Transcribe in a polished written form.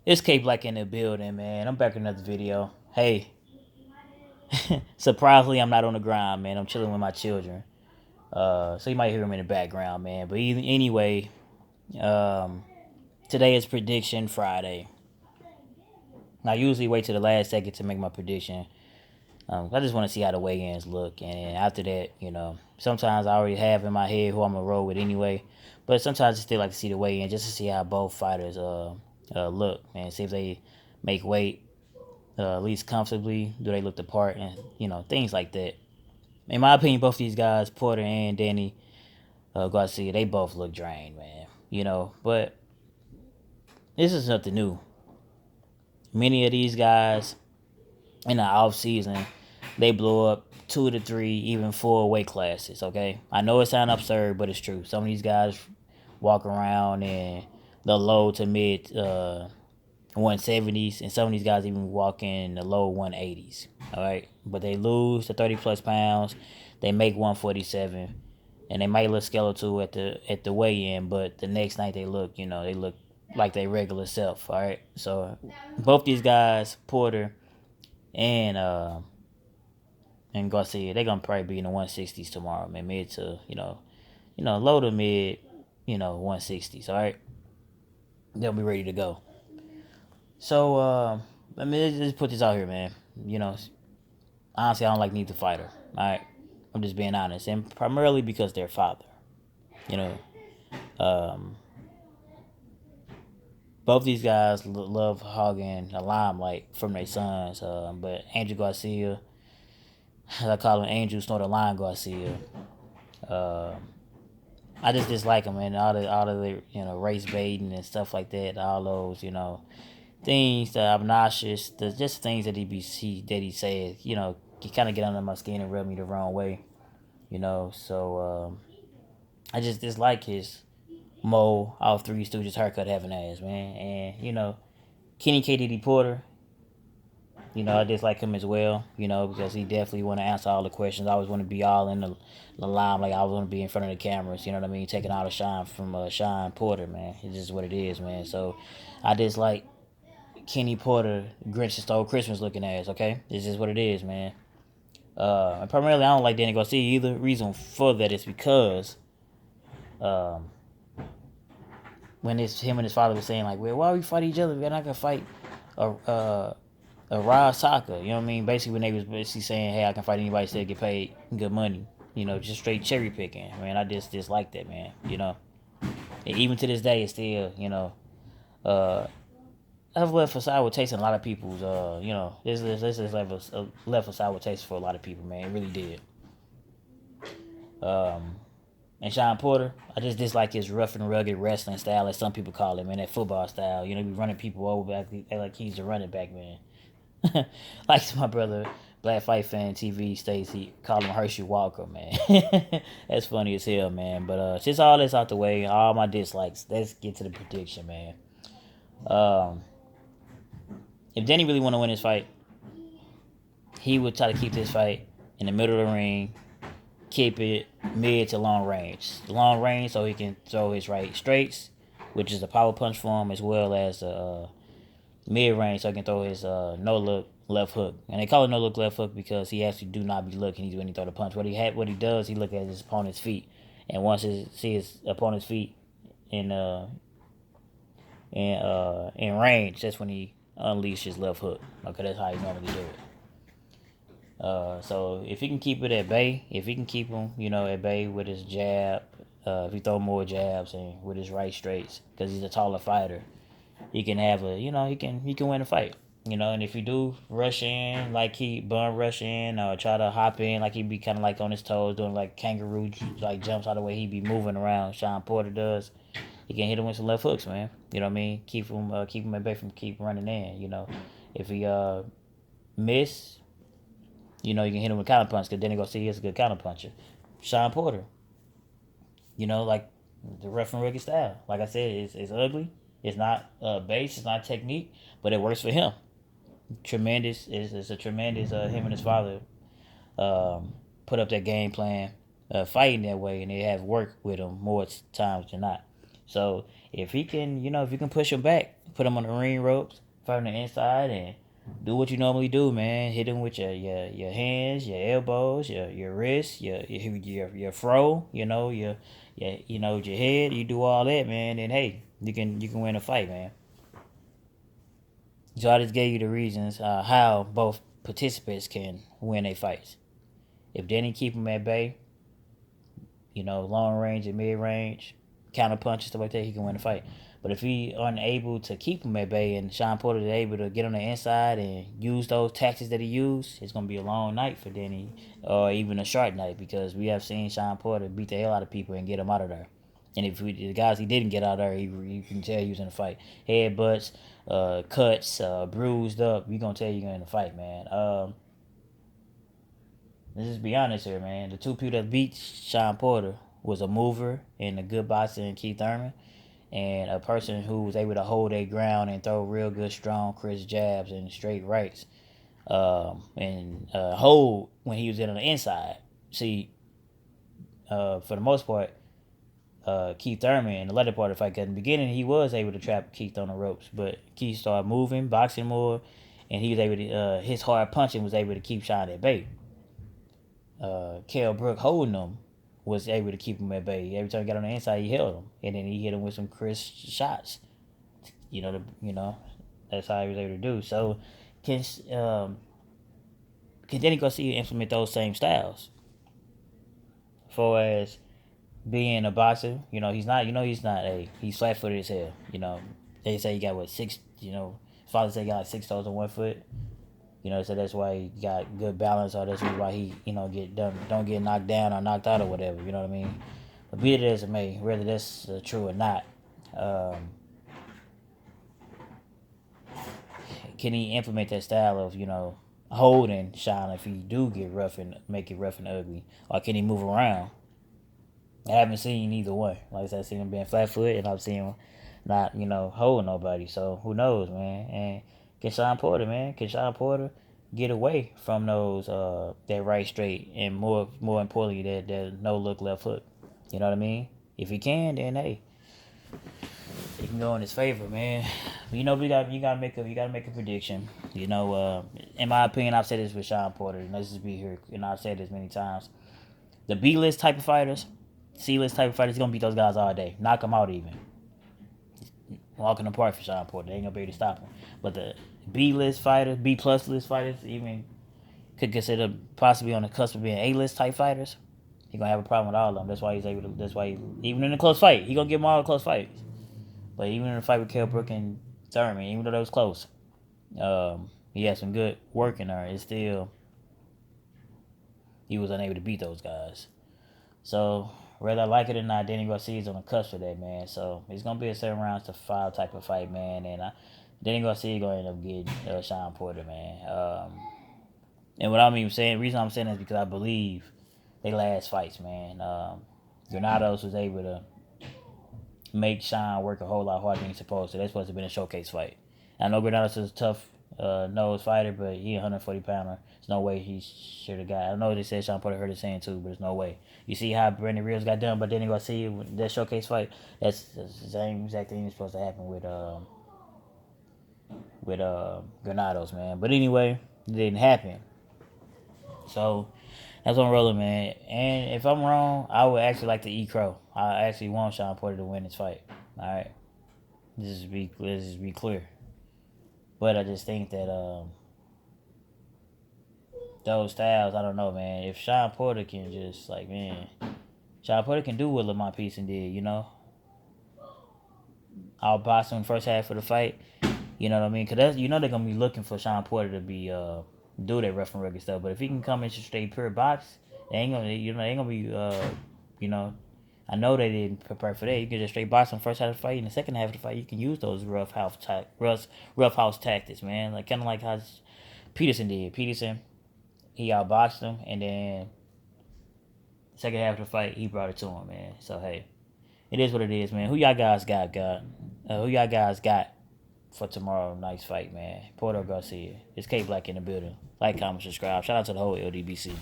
It's K Black in the building, man. I'm back with another video. Hey, surprisingly, I'm not on the grind, man. I'm chilling with my children. So you might hear them in the background, man. But anyway, um, today is prediction Friday. I usually wait to the last second to make my prediction. I just want to see how the weigh-ins look, and after that, sometimes I already have in my head who I'm gonna roll with anyway. But sometimes I still like to see the weigh-in just to see how both fighters look, and see if they make weight at least comfortably. Do they look the part, and things like that. In my opinion, both these guys, Porter and Danny Garcia, they both look drained, man. But this is nothing new. Many of these guys in the off season, they blow up 2 to 3, even 4 weight classes. Okay, I know it sounds absurd, but it's true. Some of these guys walk around in the low to mid 170s, and some of these guys even walk in the low 180s. All right, but they lose the 30 plus pounds. They make 147, and they might look skeletal at the weigh-in, but the next night they look like their regular self. All right, so both these guys, Porter and Garcia, they're gonna probably be in the 160s tomorrow, man. Mid to low to mid, 160s. All right, they'll be ready to go. So I mean, let's put this out here, man. You know, honestly, I don't like neither fighter. All right, I'm just being honest, and primarily because their father. You know, um, both these guys love hogging the limelight from their sons. But Andrew Garcia, as I call him, Andrew Snort the Lion Garcia. Uh, I just dislike him, and all of the race baiting and stuff like that. All those things that are obnoxious, just things that he says. He kind of get under my skin and rub me the wrong way. So I just dislike his Mo all Three Stooges haircut having ass, man. And Kenny KDD Porter, I dislike him as well, because he definitely want to answer all the questions. I always want to be all in the line, like I always want to be in front of the cameras, you know what I mean? Taking all the shine from Shawn Porter, man. It's just what it is, man. So I dislike Kenny Porter, Grinch stole Christmas looking ass, okay? It's just what it is, man. And primarily, I don't like Danny Garcia either. Reason for that is because um, when it's him and his father was saying, like, well, why we fight each other? We're not going to fight a raw soccer. You know what I mean? Basically, when they was basically saying, "Hey, I can fight anybody, still get paid good money." Just straight cherry picking. Man, I just dislike that, man. And even to this day, it's still uh, I've left a sour taste in a lot of people's. This is left a sour taste for a lot of people, man. It really did. Um, and Sean Porter, I just dislike his rough and rugged wrestling style, as some people call it, man. That football style. Be running people over like he's a running back, man. Like my brother, Black Fight Fan TV states, he call him Hershey Walker, man. That's funny as hell, man. But since all this out the way, all my dislikes, let's get to the prediction, man. Um, if Danny really want to win this fight, he would try to keep this fight in the middle of the ring, keep it mid to long range. Long range so he can throw his right straights, which is a power punch form, as well as mid range so he can throw his no look left hook. And they call it no look left hook because he actually do not be looking when he throw the punch. What he does, he look at his opponent's feet, and once he see his opponent's feet in in range, that's when he unleashes his left hook. Okay, that's how he normally do it. So if he can keep it at bay, if he can keep him, at bay with his jab, if he throw more jabs and with his right straights, because he's a taller fighter, he can have he can win a fight. And if he do rush in like he bum rush in or try to hop in like he be kind of like on his toes doing like kangaroo like jumps out of the way he be moving around, Sean Porter does, he can hit him with some left hooks, man. You know what I mean? Keep him at bay from keep running in. If he miss, you can hit him with counter punch because then he go see he's a good counter puncher. Sean Porter, like the rough and rugged style. Like I said, it's ugly. It's not base. It's not technique, but it works for him. Tremendous. It's a tremendous. Him and his father put up that game plan, fighting that way, and they have worked with him more times than not. So if he can, if you can push him back put him on the ring ropes, fight on the inside, and do what you normally do, man. Hit him with your hands, your elbows, your wrists, your fro, your head. You do all that, man, and hey, you can win a fight, man. So I just gave you the reasons how both participants can win a fight. If Danny keep him at bay, long range and mid range, counter punches, stuff like that, he can win the fight. But if he unable to keep him at bay and Shawn Porter is able to get on the inside and use those tactics that he used, it's gonna be a long night for Danny, or even a short night, because we have seen Shawn Porter beat the hell out of people and get him out of there. And if the guys he didn't get out of there, you can tell he was in a fight. Headbutts, cuts, bruised up. You gonna tell you're in a fight, man. Let's just be honest here, man. The two people that beat Shawn Porter was a mover and a good boxer in Keith Thurman, and a person who was able to hold their ground and throw real good, strong, crisp jabs and straight rights, and hold when he was in on the inside. See, for the most part, Keith Thurman in the latter part of the fight, 'cause in the beginning he was able to trap Keith on the ropes, but Keith started moving, boxing more, and he was able to his hard punching was able to keep Shawn at bay. Kell Brook holding him was able to keep him at bay. Every time he got on the inside, he held him, and then he hit him with some crisp shots. That's how he was able to do. So, can Danny Garcia implement those same styles? As far as being a boxer, he's not. He's flat footed as hell. They say he got what six. His father said he got like 6 toes on 1 foot. So that's why he got good balance, or that's why he, don't get knocked down or knocked out or whatever. You know what I mean? But be it as it may, whether that's true or not, can he implement that style of, holding Shawn if he do get rough and make it rough and ugly, or can he move around? I haven't seen either one. Like I said, I've seen him being flat foot, and I've seen him not, holding nobody. So who knows, man? And can Shawn Porter get away from those that right straight, and more importantly that no look left hook? You know what I mean? If he can, then hey, it can go in his favor, man. You gotta make a prediction. In my opinion, I've said this with Shawn Porter, and let's just be here, and I've said this many times. The B list type of fighters, C list type of fighters, he's gonna beat those guys all day, knock them out even. Walking apart for Shawn Porter, they ain't gonna be able to stop him. But the B list fighters, B plus list fighters, even could consider possibly on the cusp of being A list type fighters. He gonna have a problem with all of them. That's why he's able to. That's why even in a close fight, he gonna give them all close fights. But even in a fight with Kell Brook and Thurman, even though that was close, he had some good work in there. It's still he was unable to beat those guys. So whether I like it or not, Danny Garcia is on the cusp of that, man. So it's gonna be a 7 rounds to 5 type of fight, man. And Danny Garcia gonna end up getting Shawn Porter, man. And what I'm even saying, the reason I'm saying is because I believe they last fights, man. Granados was able to make Shawn work a whole lot harder than he's supposed to. That's supposed to have been a showcase fight. I know Granados is a tough nose fighter, but he a 140 pounder. There's no way he should have got. I know they said Shawn Porter hurt his hand too, but there's no way. You see how Brandon Reels got done by Danny Garcia with that showcase fight? That's the same exact thing that's supposed to happen with Granados, man. But anyway, it didn't happen. So that's what I'm rolling, man. And if I'm wrong, I would actually like to eat crow. I actually want Shawn Porter to win this fight. All right, let's just be clear. But I just think that those styles, I don't know, man. If Shawn Porter can just Shawn Porter can do what Lamont Pearson did, I'll box him first half of the fight. You know what I mean? Because they're gonna be looking for Shawn Porter to be do that rough and rugged stuff. But if he can come in straight pure box, they ain't gonna be I know they didn't prepare for that. You can just straight box him first half of the fight. In the second half of the fight, you can use those rough house tactics, man. Like kind of like how Peterson did. Peterson, he outboxed him, and then second half of the fight, he brought it to him, man. So hey, it is what it is, man. Who y'all guys got, God? Who y'all guys got for tomorrow night's fight, man? Porter or Garcia? It's K Black in the building. Like, comment, subscribe. Shout out to the whole LDBC.